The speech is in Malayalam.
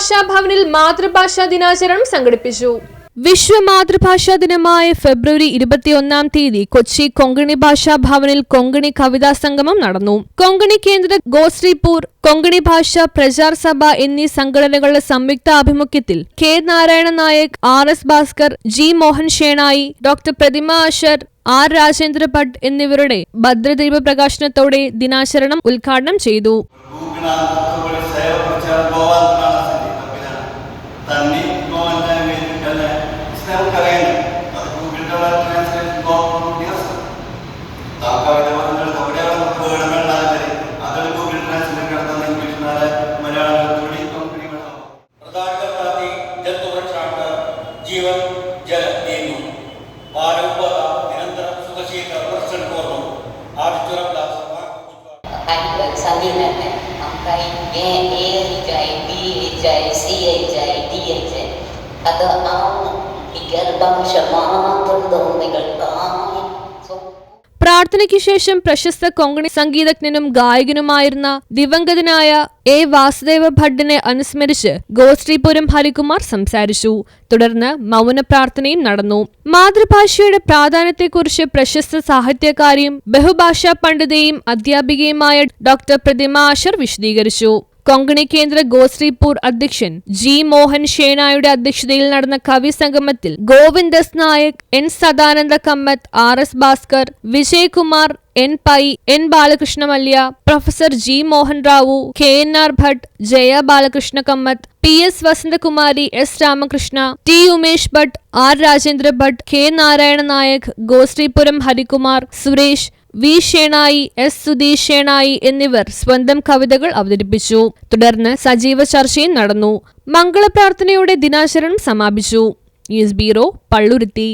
ഭാഷാ ഭവനിൽ മാതൃഭാഷാ ദിനാചരണം സംഘടിപ്പിച്ചു. വിശ്വ മാതൃഭാഷാ ദിനമായ ഫെബ്രുവരി 21-ാം തീയതി കൊച്ചി കൊങ്കണി ഭാഷാ ഭവനിൽ കൊങ്കണി കവിതാ സംഗമം നടന്നു. കൊങ്കണി കേന്ദ്ര ഗോശ്രീപൂർ, കൊങ്കണി ഭാഷാ പ്രചാർ സഭ എന്നീ സംഘടനകളുടെ സംയുക്ത ആഭിമുഖ്യത്തിൽ K Narayana Nayak, RS Bhaskar, G Mohan Shenoy, doctor Pratima Ashar, R Rajendra Bhat എന്നിവരുടെ ഭദ്രദീപ പ്രകാശനത്തോടെ ദിനാചരണം ഉദ്ഘാടനം ചെയ്തു. जीवन जल देनु वारंवार निरंतर सुखशील वर्षण करो आज चुरपला काही संधी नाही काही ए जाय B जाय C जाय D जाय അത് ആ ഭാഷ മാത്രം തോന്നുകൾക്കാ. പ്രാർത്ഥനയ്ക്ക് ശേഷം പ്രശസ്ത കൊങ്കണി സംഗീതജ്ഞനും ഗായകനുമായിരുന്ന ദിവംഗതനായ A വാസുദേവ ഭട്ടിനെ അനുസ്മരിച്ച് ഗോശ്രീപുരം ഹരികുമാർ സംസാരിച്ചു. തുടർന്ന് മൗന പ്രാർത്ഥനയും നടന്നു. മാതൃഭാഷയുടെ പ്രാധാന്യത്തെക്കുറിച്ച് പ്രശസ്ത സാഹിത്യകാരിയും ബഹുഭാഷാ പണ്ഡിതയും അധ്യാപികയുമായ ഡോക്ടർ പ്രതിമ അശർ വിശദീകരിച്ചു. കൊങ്കണി കേന്ദ്ര ഗോശ്രീപൂർ അധ്യക്ഷൻ G മോഹൻ ഷേണായുടെ അധ്യക്ഷതയിൽ നടന്ന കവി സംഗമത്തിൽ Govindas Nayak, N Sadananda Kamath, RS Bhaskar, Vijayakumar, N Pai, N Balakrishna Mallya, professor G Mohan Rao, KNR Bhat, Jaya Balakrishna Kamath, PS Vasanthakumari, S Ramakrishna, T Umesh Bhat, R Rajendra Bhat, K Narayana Nayak, Goshreepuram Harikumar, Suresh, V Shenoy, S Sudheesh Shenoy എന്നിവർ സ്വന്തം കവിതകൾ അവതരിപ്പിച്ചു. തുടർന്ന് സജീവ ചർച്ചയും നടന്നു. മംഗളപ്രാർത്ഥനയോടെ ദിനാചരണം സമാപിച്ചു. News bureau, Palluruthy.